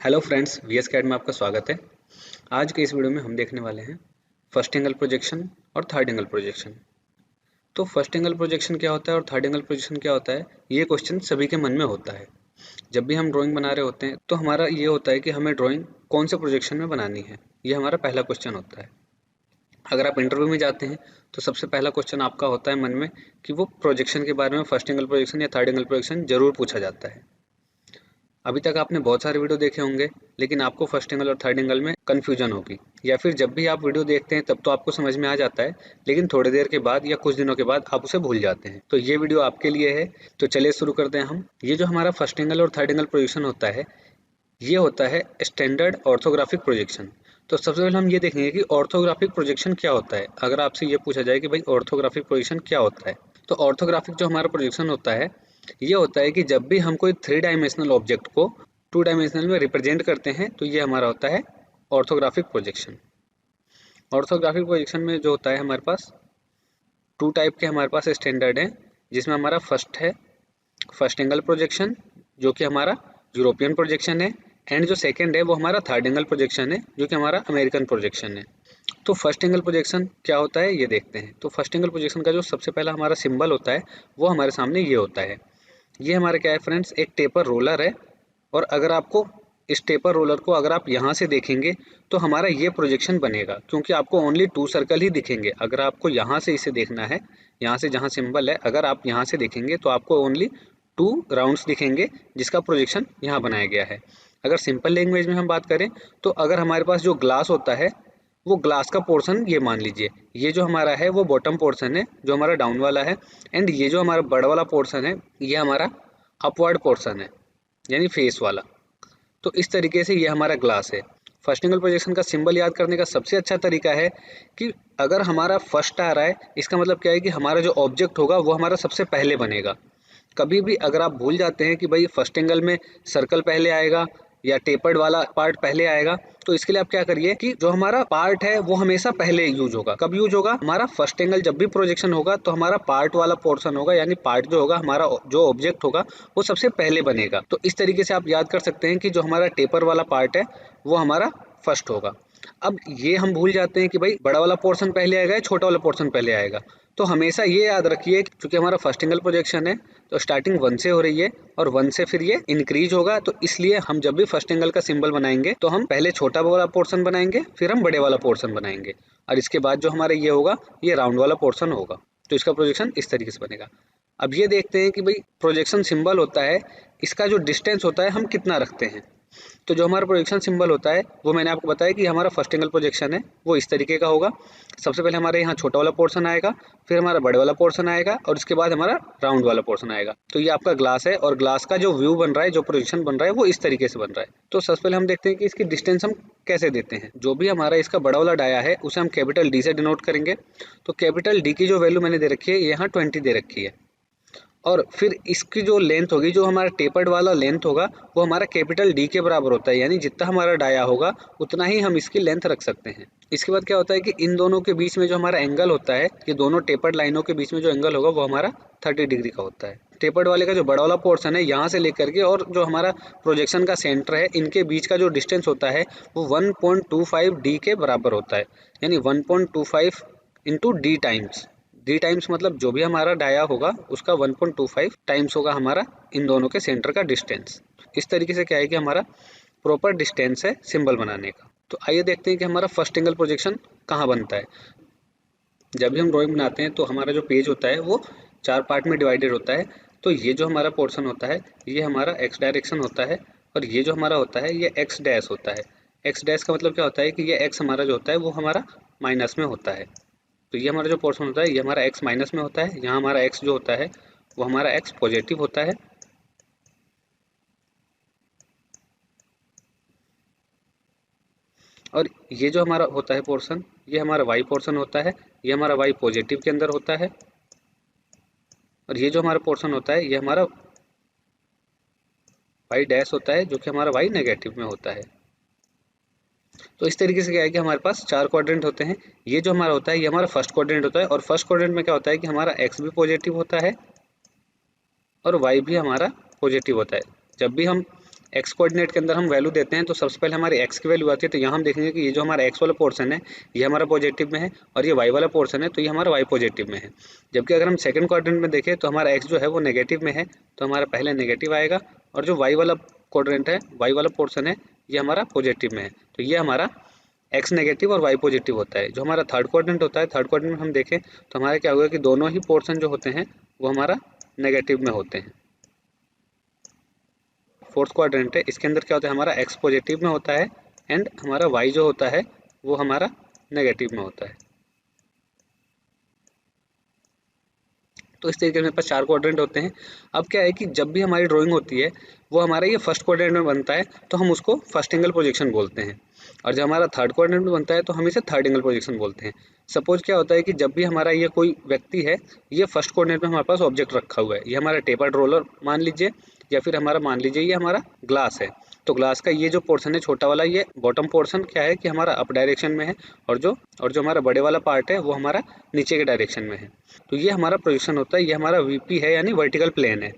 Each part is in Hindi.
हेलो फ्रेंड्स, वीएस कैड में आपका स्वागत है। आज के इस वीडियो में हम देखने वाले हैं फर्स्ट एंगल प्रोजेक्शन और थर्ड एंगल प्रोजेक्शन। तो फर्स्ट एंगल प्रोजेक्शन क्या होता है और थर्ड एंगल प्रोजेक्शन क्या होता है, ये क्वेश्चन सभी के मन में होता है। जब भी हम ड्राइंग बना रहे होते हैं तो हमारा ये होता है कि हमें ड्राइंग कौन से प्रोजेक्शन में बनानी है, ये हमारा पहला क्वेश्चन होता है। अगर आप इंटरव्यू में जाते हैं तो सबसे पहला क्वेश्चन आपका होता है मन में कि वो प्रोजेक्शन के बारे में फर्स्ट एंगल प्रोजेक्शन या थर्ड एंगल प्रोजेक्शन जरूर पूछा जाता है। अभी तक आपने बहुत सारे वीडियो देखे होंगे, लेकिन आपको फर्स्ट एंगल और थर्ड एंगल में कन्फ्यूजन होगी, या फिर जब भी आप वीडियो देखते हैं तब तो आपको समझ में आ जाता है, लेकिन थोड़ी देर के बाद या कुछ दिनों के बाद आप उसे भूल जाते हैं। तो ये वीडियो आपके लिए है। तो चलिए शुरू करते हैं हम। ये जो हमारा फर्स्ट एंगल और थर्ड एंगल प्रोजेक्शन होता है, ये होता है स्टैंडर्ड ऑर्थोग्राफिक प्रोजेक्शन। तो सबसे पहले हम ये देखेंगे कि ऑर्थोग्राफिक प्रोजेक्शन क्या होता है। अगर आपसे ये पूछा जाए कि भाई ऑर्थोग्राफिक प्रोजेक्शन क्या होता है, तो ऑर्थोग्राफिक जो हमारा प्रोजेक्शन होता है, ये होता है कि जब भी हम कोई 3 डायमेंशनल ऑब्जेक्ट को 2 डायमेंशनल में रिप्रेजेंट करते हैं तो ये हमारा होता है ऑर्थोग्राफिक प्रोजेक्शन। ऑर्थोग्राफिक प्रोजेक्शन में जो होता है हमारे पास 2 टाइप के हमारे पास स्टैंडर्ड हैं, जिसमें हमारा फर्स्ट है फर्स्ट एंगल प्रोजेक्शन, जो कि हमारा यूरोपियन प्रोजेक्शन है, एंड जो सेकंड है वो हमारा थर्ड एंगल प्रोजेक्शन है, जो कि हमारा अमेरिकन प्रोजेक्शन है। तो फर्स्ट एंगल प्रोजेक्शन क्या होता है ये देखते हैं। तो फर्स्ट एंगल प्रोजेक्शन का जो सबसे पहला हमारा सिंबल होता है वो हमारे सामने ये होता है। ये हमारा क्या है फ्रेंड्स, एक टेपर रोलर है। और अगर आपको इस टेपर रोलर को अगर आप यहाँ से देखेंगे तो हमारा ये प्रोजेक्शन बनेगा, क्योंकि आपको ओनली 2 सर्कल ही दिखेंगे। अगर आपको यहाँ से इसे देखना है, यहाँ से जहाँ सिंबल है, अगर आप यहाँ से देखेंगे तो आपको ओनली 2 राउंड्स दिखेंगे, जिसका प्रोजेक्शन यहाँ बनाया गया है। अगर सिंपल लैंग्वेज में हम बात करें तो अगर हमारे पास जो ग्लास होता है, वो ग्लास का पोर्शन ये मान लीजिए, ये जो हमारा है वो बॉटम पोर्शन है, जो हमारा डाउन वाला है, एंड ये जो हमारा बड़ा वाला पोर्शन है ये हमारा अपवर्ड पोर्शन है, यानी फेस वाला। तो इस तरीके से ये हमारा ग्लास है। फर्स्ट एंगल प्रोजेक्शन का सिंबल याद करने का सबसे अच्छा तरीका है कि अगर हमारा फर्स्ट आ रहा है, इसका मतलब क्या है कि हमारा जो ऑब्जेक्ट होगा वो हमारा सबसे पहले बनेगा। कभी भी अगर आप भूल जाते हैं कि भाई फर्स्ट एंगल में सर्कल पहले आएगा या टेपर्ड वाला पार्ट पहले आएगा, तो इसके लिए आप क्या करिए कि जो हमारा पार्ट है वो हमेशा पहले यूज होगा। कब यूज होगा? हमारा फर्स्ट एंगल जब भी प्रोजेक्शन होगा तो हमारा पार्ट वाला पोर्शन होगा, यानी पार्ट जो होगा, हमारा जो ऑब्जेक्ट होगा वो सबसे पहले बनेगा। तो इस तरीके से आप याद कर सकते हैं कि जो हमारा टेपर वाला पार्ट है वो हमारा फर्स्ट होगा। अब ये हम भूल जाते हैं कि भाई बड़ा वाला पोर्शन पहले आएगा या छोटा वाला पोर्शन पहले आएगा। तो हमेशा ये याद रखिए कि चूंकि हमारा फर्स्ट एंगल प्रोजेक्शन है तो स्टार्टिंग 1 से हो रही है और 1 से फिर ये इंक्रीज होगा। तो इसलिए हम जब भी फर्स्ट एंगल का सिंबल बनाएंगे तो हम पहले छोटा वाला पोर्शन बनाएंगे, फिर हम बड़े वाला पोर्शन बनाएंगे, और इसके बाद जो हमारा ये होगा ये राउंड वाला पोर्शन होगा। तो इसका प्रोजेक्शन इस तरीके से बनेगा। अब ये देखते हैं कि भाई प्रोजेक्शन सिंबल होता है, इसका जो डिस्टेंस होता है हम कितना रखते हैं। तो जो हमारा प्रोजेक्शन सिंबल होता है वो मैंने आपको बताया कि हमारा फर्स्ट एंगल प्रोजेक्शन है वो इस तरीके का होगा। सबसे पहले हमारे यहाँ छोटा वाला पोर्शन आएगा, फिर हमारा बड़े वाला पोर्शन आएगा, और उसके बाद हमारा राउंड वाला पोर्शन आएगा। तो ये आपका ग्लास है, और ग्लास का जो व्यू बन रहा है, जो प्रोजेक्शन बन रहा है, वो इस तरीके से बन रहा है। तो सबसे पहले हम देखते हैं कि इसकी डिस्टेंस हम कैसे देते हैं। जो भी हमारा इसका बड़ा वाला डाया है उसे हम कैपिटल डी से डिनोट करेंगे। तो कैपिटल डी की जो वैल्यू मैंने दे रखी है यहाँ 20 दे रखी है, और फिर इसकी जो लेंथ होगी, जो हमारा टेपर्ड वाला लेंथ होगा, वो हमारा कैपिटल डी के बराबर होता है, यानी जितना हमारा डाया होगा उतना ही हम इसकी लेंथ रख सकते हैं। इसके बाद क्या होता है कि इन दोनों के बीच में जो हमारा एंगल होता है, ये दोनों टेपर्ड लाइनों के बीच में जो एंगल होगा वो हमारा 30 डिग्री का होता है। टेपर्ड वाले का जो बड़ा वाला पोर्शन है यहाँ से लेकर के और जो हमारा प्रोजेक्शन का सेंटर है, इनके बीच का जो डिस्टेंस होता है वो 1.25 डी के बराबर होता है, यानी 1.25 into D times. D times मतलब जो भी हमारा डाया होगा उसका 1.25 टाइम्स होगा हमारा इन दोनों के सेंटर का डिस्टेंस। इस तरीके से क्या है कि हमारा प्रॉपर डिस्टेंस है सिंबल बनाने का। तो आइए देखते हैं कि हमारा फर्स्ट एंगल प्रोजेक्शन कहाँ बनता है। जब भी हम ड्राइंग बनाते हैं तो हमारा जो पेज होता है वो 4 पार्ट में डिवाइडेड होता है। तो ये जो हमारा पोर्शन होता है ये हमारा एक्स डायरेक्शन होता है, और ये जो हमारा होता है ये एक्स डैश होता है। एक्स डैश का मतलब क्या होता है कि ये एक्स हमारा जो होता है वो हमारा माइनस में होता है। तो ये हमारा जो पोर्शन होता है ये हमारा x माइनस में होता है। यहाँ हमारा x जो होता है वो हमारा x पॉजिटिव होता है, और ये जो हमारा होता है पोर्शन ये हमारा y पोर्शन होता है। ये हमारा y पॉजिटिव के अंदर होता है, और ये जो हमारा पोर्शन होता है ये हमारा y डैश होता है, जो कि हमारा y नेगेटिव में होता है। तो इस तरीके से क्या है कि हमारे पास 4 क्वाड्रेंट होते हैं। ये जो हमारा होता है ये हमारा फर्स्ट क्वाड्रेंट होता है, और फर्स्ट क्वाड्रेंट में क्या होता है कि हमारा x भी पॉजिटिव होता है और y भी हमारा पॉजिटिव होता है। जब भी हम एक्स कोऑर्डिनेट के अंदर हम वैल्यू देते हैं तो सबसे पहले हमारी एक्स की वैल्यू आती है। तो यहाँ हम देखेंगे कि ये जो हमारा एक्स वाला पोर्शन है ये हमारा पॉजिटिव में है और ये वाई वाला पोर्शन है तो ये हमारा वाई पॉजिटिव में है। जबकि अगर हम सेकंड क्वाड्रेंट में देखें तो हमारा एक्स जो है वो नेगेटिव में है तो हमारा पहले नेगेटिव आएगा और जो वाई वाला क्वाड्रेंट है, वाई वाला पोर्शन है, ये हमारा पॉजिटिव में है तो ये हमारा एक्स नेगेटिव और वाई पॉजिटिव होता है। जो हमारा थर्ड क्वाड्रेंट होता है, थर्ड क्वाड्रेंट में हम देखें तो हमारा क्या होगा कि दोनों ही पोर्शन जो होते हैं वो हमारा नेगेटिव में होते हैं। फोर्थ क्वाड्रेंट है, इसके अंदर क्या होता है, हमारा एक्स पॉजिटिव में होता है एंड हमारा वाई जो होता है वो हमारा नेगेटिव में होता है। तो इस तरीके से मेरे पास 4 क्वाड्रेंट होते हैं। अब क्या है कि जब भी हमारी ड्राइंग होती है वो हमारा ये फर्स्ट क्वाड्रेंट में बनता है तो हम उसको फर्स्ट एंगल प्रोजेक्शन बोलते हैं, और जब हमारा थर्ड क्वाड्रेंट में बनता है तो हम इसे थर्ड एंगल प्रोजेक्शन बोलते हैं। सपोज क्या होता है कि जब भी हमारा ये कोई व्यक्ति है, ये फर्स्ट क्वाड्रेंट में हमारे पास ऑब्जेक्ट रखा हुआ है, ये हमारा टेपर्ड रोलर मान लीजिए या फिर हमारा मान लीजिए ये हमारा ग्लास है। तो ग्लास का ये जो पोर्शन है छोटा वाला, ये बॉटम पोर्शन क्या है कि हमारा अप डायरेक्शन में है और जो हमारा बड़े वाला पार्ट है वो हमारा नीचे के डायरेक्शन में है। तो ये हमारा प्रोजेक्शन होता है, ये हमारा वीपी है यानी वर्टिकल प्लेन है।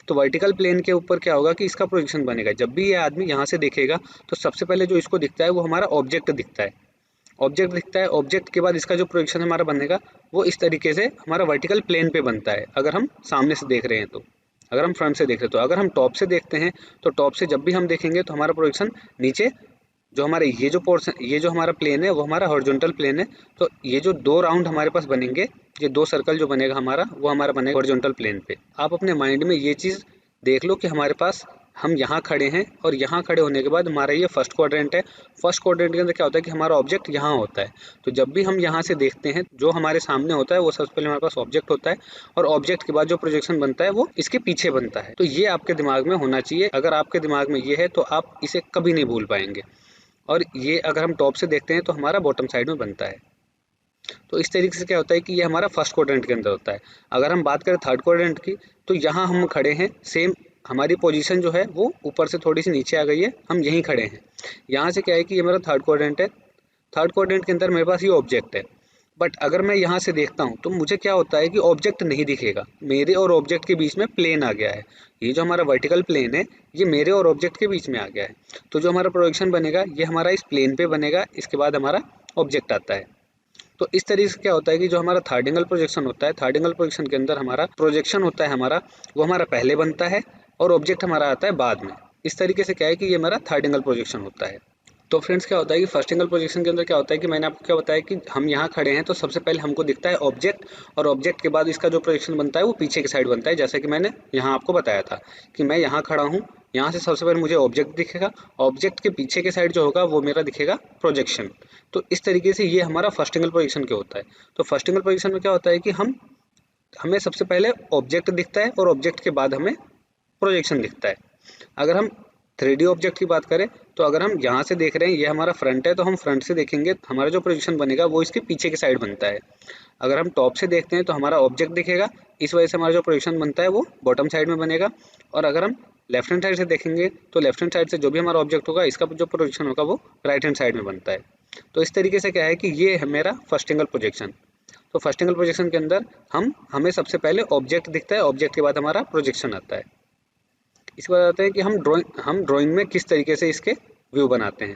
तो वर्टिकल प्लेन के ऊपर क्या होगा कि इसका प्रोजेक्शन बनेगा। जब भी ये आदमी यहाँ से देखेगा तो सबसे पहले जो इसको दिखता है वो हमारा ऑब्जेक्ट दिखता है। ऑब्जेक्ट दिखता है, ऑब्जेक्ट के बाद इसका जो प्रोजेक्शन हमारा बनेगा वो इस तरीके से हमारा वर्टिकल प्लेन पे बनता है। अगर हम सामने से देख रहे हैं तो, अगर हम फ्रंट से देख रहे हैं तो, अगर हम टॉप से देखते हैं तो टॉप से जब भी हम देखेंगे तो हमारा प्रोजेक्शन नीचे जो हमारे ये जो पोर्शन, ये जो हमारा प्लेन है वो हमारा हॉरिजॉन्टल प्लेन है। तो ये जो 2 राउंड हमारे पास बनेंगे, ये 2 सर्कल जो बनेगा हमारा वो हमारा बनेगा हॉरिजॉन्टल प्लेन पे। आप अपने माइंड में ये चीज़ देख लो कि हमारे पास हम यहाँ खड़े हैं और यहाँ खड़े होने के बाद हमारा ये फर्स्ट क्वाड्रेंट है। फर्स्ट क्वाड्रेंट के अंदर क्या होता है कि हमारा ऑब्जेक्ट यहाँ होता है। तो जब भी हम यहाँ से देखते हैं जो हमारे सामने होता है वो सबसे पहले हमारे पास ऑब्जेक्ट होता है, और ऑब्जेक्ट के बाद जो प्रोजेक्शन बनता है वो इसके पीछे बनता है। तो ये आपके दिमाग में होना चाहिए। अगर आपके दिमाग में ये है तो आप इसे कभी नहीं भूल पाएंगे। और ये अगर हम टॉप से देखते हैं तो हमारा बॉटम साइड में बनता है। तो इस तरीके से क्या होता है कि ये हमारा फर्स्ट क्वाड्रेंट के अंदर होता है। अगर हम बात करें थर्ड क्वाड्रेंट की तो यहाँ हम खड़े हैं, सेम हमारी पोजीशन जो है वो ऊपर से थोड़ी सी नीचे आ गई है, हम यहीं खड़े हैं। यहाँ से क्या है कि ये मेरा थर्ड क्वाड्रेंट है। थर्ड क्वाड्रेंट के अंदर मेरे पास ये ऑब्जेक्ट है, बट अगर मैं यहाँ से देखता हूँ तो मुझे क्या होता है कि ऑब्जेक्ट नहीं दिखेगा। मेरे और ऑब्जेक्ट के बीच में प्लेन आ गया है। ये जो हमारा वर्टिकल प्लेन है ये मेरे और ऑब्जेक्ट के बीच में आ गया है। तो जो हमारा प्रोजेक्शन बनेगा ये हमारा इस प्लेन पे बनेगा, इसके बाद हमारा ऑब्जेक्ट आता है। तो इस तरीके से क्या होता है कि जो हमारा थर्ड एंगल प्रोजेक्शन होता है, थर्ड एंगल प्रोजेक्शन के अंदर हमारा प्रोजेक्शन होता है हमारा, वो हमारा पहले बनता है और ऑब्जेक्ट हमारा आता है बाद में। इस तरीके से क्या है कि ये हमारा थर्ड एंगल प्रोजेक्शन होता है। तो फ्रेंड्स क्या होता है कि फर्स्ट एंगल प्रोजेक्शन के अंदर क्या होता है कि मैंने आपको क्या बताया कि हम यहाँ खड़े हैं तो सबसे पहले हमको दिखता है ऑब्जेक्ट, और ऑब्जेक्ट के बाद इसका जो प्रोजेक्शन बनता है वो पीछे की साइड बनता है। जैसे कि मैंने यहाँ आपको बताया था कि मैं यहाँ खड़ा हूँ, यहाँ से सबसे पहले मुझे ऑब्जेक्ट दिखेगा, ऑब्जेक्ट के पीछे के साइड जो होगा वो मेरा दिखेगा प्रोजेक्शन। तो इस तरीके से ये हमारा फर्स्ट एंगल प्रोजेक्शन क्या होता है। तो फर्स्ट एंगल प्रोजेक्शन में क्या होता है कि हमें सबसे पहले ऑब्जेक्ट दिखता है और ऑब्जेक्ट के बाद हमें प्रोजेक्शन दिखता है। अगर हम 3D ऑब्जेक्ट की बात करें तो अगर हम यहाँ से देख रहे हैं ये हमारा फ्रंट है तो हम फ्रंट से देखेंगे, हमारा जो प्रोजेक्शन बनेगा वो इसके पीछे की साइड बनता है। अगर हम टॉप से देखते हैं तो हमारा ऑब्जेक्ट दिखेगा, इस वजह से हमारा जो प्रोजेक्शन बनता है वो बॉटम साइड में बनेगा। और अगर हम लेफ्ट हैंड साइड से देखेंगे तो लेफ्ट हैंड साइड से जो भी हमारा ऑब्जेक्ट होगा इसका जो प्रोजेक्शन होगा वो राइट हैंड साइड में बनता है। तो इस तरीके से क्या है कि ये है मेरा फर्स्ट एंगल प्रोजेक्शन। तो फर्स्ट एंगल प्रोजेक्शन के अंदर हमें सबसे पहले ऑब्जेक्ट दिखता है, ऑब्जेक्ट के बाद हमारा प्रोजेक्शन आता है। इसके बाद आते हैं कि हम ड्राइंग में किस तरीके से इसके व्यू बनाते हैं।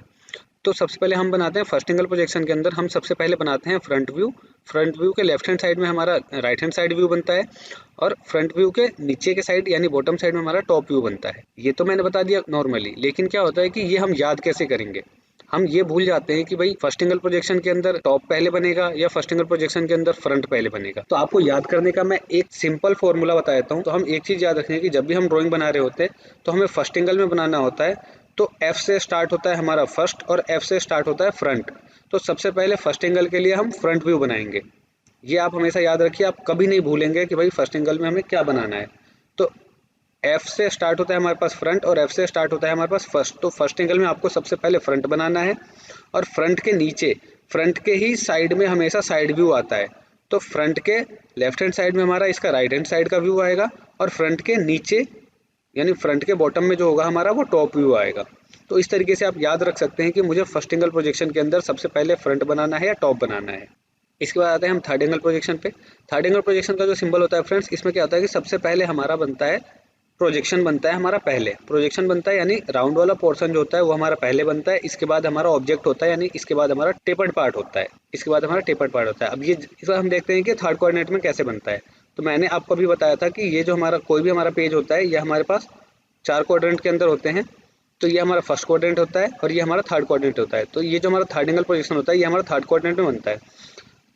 तो सबसे पहले हम बनाते हैं फर्स्ट एंगल प्रोजेक्शन के अंदर हम सबसे पहले बनाते हैं फ्रंट व्यू। फ्रंट व्यू के लेफ्ट हैंड साइड में हमारा राइट हैंड साइड व्यू बनता है, और फ्रंट व्यू के नीचे के साइड यानी बॉटम साइड में हमारा टॉप व्यू बनता है। ये तो मैंने बता दिया नॉर्मली, लेकिन क्या होता है कि ये हम याद कैसे करेंगे। हम ये भूल जाते हैं कि भाई फर्स्ट एंगल प्रोजेक्शन के अंदर टॉप पहले बनेगा या फर्स्ट एंगल प्रोजेक्शन के अंदर फ्रंट पहले बनेगा। तो आपको याद करने का मैं एक सिंपल फॉर्मूला बता देता हूँ। तो हम एक चीज़ याद रखें कि जब भी हम ड्राइंग बना रहे होते हैं तो हमें फर्स्ट एंगल में बनाना होता है, तो F से स्टार्ट होता है हमारा फर्स्ट और F से स्टार्ट होता है फ्रंट। तो सबसे पहले फर्स्ट एंगल के लिए हम फ्रंट व्यू बनाएंगे। ये आप हमेशा याद रखिए, आप कभी नहीं भूलेंगे कि भाई फर्स्ट एंगल में हमें क्या बनाना है। तो F से स्टार्ट होता है हमारे पास फ्रंट और F से स्टार्ट होता है हमारे पास फर्स्ट। तो फर्स्ट एंगल में आपको सबसे पहले फ्रंट बनाना है, और फ्रंट के नीचे फ्रंट के ही साइड में हमेशा साइड व्यू आता है। तो फ्रंट के लेफ्ट हैंड साइड में हमारा इसका राइट हैंड साइड का व्यू आएगा, और फ्रंट के नीचे यानी फ्रंट के बॉटम में जो होगा हमारा वो टॉप व्यू आएगा। तो इस तरीके से आप याद रख सकते हैं कि मुझे फर्स्ट एंगल प्रोजेक्शन के अंदर सबसे पहले फ्रंट बनाना है या टॉप बनाना है। इसके बाद आते हैं हम थर्ड एंगल प्रोजेक्शन पे। थर्ड एंगल प्रोजेक्शन का जो सिंबल होता है फ्रेंड्स, इसमें क्या होता है कि सबसे पहले हमारा बनता है प्रोजेक्शन बनता है हमारा पहले, प्रोजेक्शन बनता है यानी राउंड वाला पोर्शन जो होता है वो हमारा पहले बनता है, इसके बाद हमारा ऑब्जेक्ट होता है, यानी इसके बाद हमारा टेपर्ड पार्ट होता है, इसके बाद हमारा टेपर्ड पार्ट होता है। अब ये इस बार हम देखते हैं कि थर्ड कोऑर्डिनेट में कैसे बनता है। तो मैंने आपको अभी बताया था कि ये जो हमारा कोई भी हमारा पेज होता है ये हमारे पास 4 क्वाड्रेंट के अंदर होते हैं। तो ये हमारा फर्स्ट क्वाड्रेंट होता है और ये हमारा थर्ड क्वाड्रेंट होता है। तो ये जो हमारा थर्ड एंगल प्रोजेक्शन होता है ये हमारा थर्ड क्वाड्रेंट में बनता है।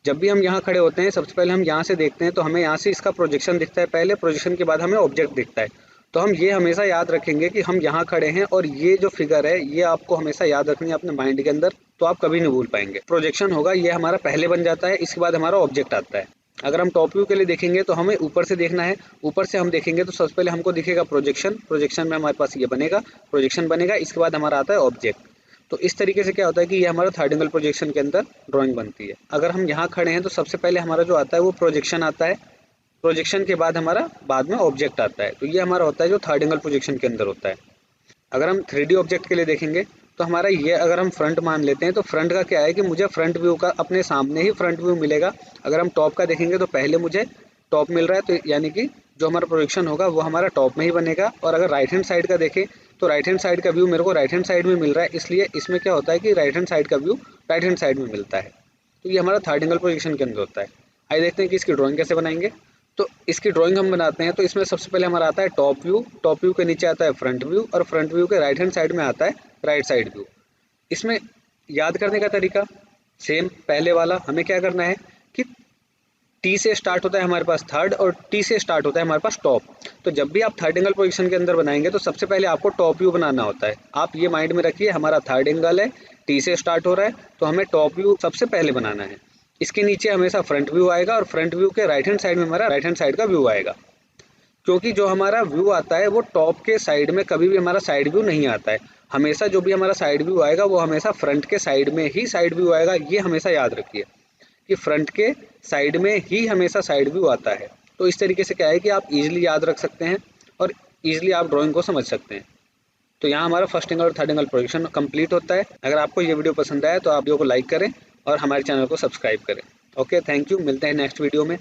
जब भी हम यहाँ खड़े होते हैं सबसे पहले हम यहाँ से देखते हैं तो हमें यहाँ से इसका प्रोजेक्शन दिखता है पहले, प्रोजेक्शन के बाद हमें ऑब्जेक्ट दिखता है। तो हम ये हमेशा याद रखेंगे कि हम यहाँ खड़े हैं और ये जो फिगर है ये आपको हमेशा याद रखनी है अपने माइंड के अंदर, तो आप कभी नहीं भूल पाएंगे। प्रोजेक्शन होगा ये हमारा पहले बन जाता है, इसके बाद हमारा ऑब्जेक्ट आता है। अगर हम टॉप व्यू के लिए देखेंगे तो हमें ऊपर से देखना है, ऊपर से हम देखेंगे तो सबसे पहले हमको दिखेगा प्रोजेक्शन, प्रोजेक्शन में हमारे पास ये बनेगा, प्रोजेक्शन बनेगा, इसके बाद हमारा आता है ऑब्जेक्ट। तो इस तरीके से क्या होता है कि ये हमारा थर्ड एंगल प्रोजेक्शन के अंदर ड्राइंग बनती है। अगर हम यहाँ खड़े हैं तो सबसे पहले हमारा जो आता है वो प्रोजेक्शन आता है, प्रोजेक्शन के बाद हमारा बाद में ऑब्जेक्ट आता है। तो ये हमारा होता है जो थर्ड एंगल प्रोजेक्शन के अंदर होता है। अगर हम 3D ऑब्जेक्ट के लिए देखेंगे तो हमारा ये अगर हम फ्रंट मान लेते हैं तो फ्रंट का क्या है कि मुझे फ्रंट व्यू का अपने सामने ही फ्रंट व्यू मिलेगा। अगर हम टॉप का देखेंगे तो पहले मुझे टॉप मिल रहा है, तो यानी कि जो हमारा प्रोजेक्शन होगा वो हमारा टॉप में ही बनेगा। और अगर राइट हैंड साइड का देखें तो राइट हैंड साइड का व्यू मेरे को राइट हैंड साइड में मिल रहा है, इसलिए इसमें क्या होता है कि राइट हैंड साइड का व्यू राइट हैंड साइड में मिलता है। तो ये हमारा थर्ड एंगल प्रोजेक्शन के अंदर होता है। आइए देखते हैं कि इसकी ड्राइंग कैसे बनाएंगे। तो इसकी ड्राइंग हम बनाते हैं तो इसमें सबसे पहले हमारा आता है टॉप व्यू, टॉप व्यू के नीचे आता है फ्रंट व्यू और फ्रंट व्यू के राइट हैंड साइड में आता है राइट साइड व्यू। इसमें याद करने का तरीका सेम पहले वाला, हमें क्या करना है कि टी से स्टार्ट होता है हमारे पास थर्ड और टी से स्टार्ट होता है हमारे पास टॉप। तो जब भी आप थर्ड एंगल पोजीशन के अंदर बनाएंगे तो सबसे पहले आपको टॉप व्यू बनाना होता है। आप ये माइंड में रखिए हमारा थर्ड एंगल है, टी से स्टार्ट हो रहा है तो हमें टॉप व्यू सबसे पहले बनाना है। इसके नीचे हमेशा फ्रंट व्यू आएगा और फ्रंट व्यू के राइट हैंड साइड में हमारा राइट हैंड साइड का व्यू आएगा, क्योंकि जो हमारा व्यू आता है वो टॉप के साइड में कभी भी हमारा साइड व्यू नहीं आता है। हमेशा जो भी हमारा साइड व्यू आएगा वो हमेशा फ्रंट के साइड में ही साइड व्यू आएगा। ये हमेशा याद रखिए कि फ्रंट के साइड में ही हमेशा साइड व्यू आता है। तो इस तरीके से क्या है कि आप इजीली याद रख सकते हैं और इजीली आप ड्राइंग को समझ सकते हैं। तो यहाँ हमारा फर्स्ट एंगल और थर्ड एंगल प्रोजेक्शन कंप्लीट होता है। अगर आपको ये वीडियो पसंद आया तो आप वीडियो को लाइक करें और हमारे चैनल को सब्सक्राइब करें। ओके, थैंक यू, मिलते हैं नेक्स्ट वीडियो में।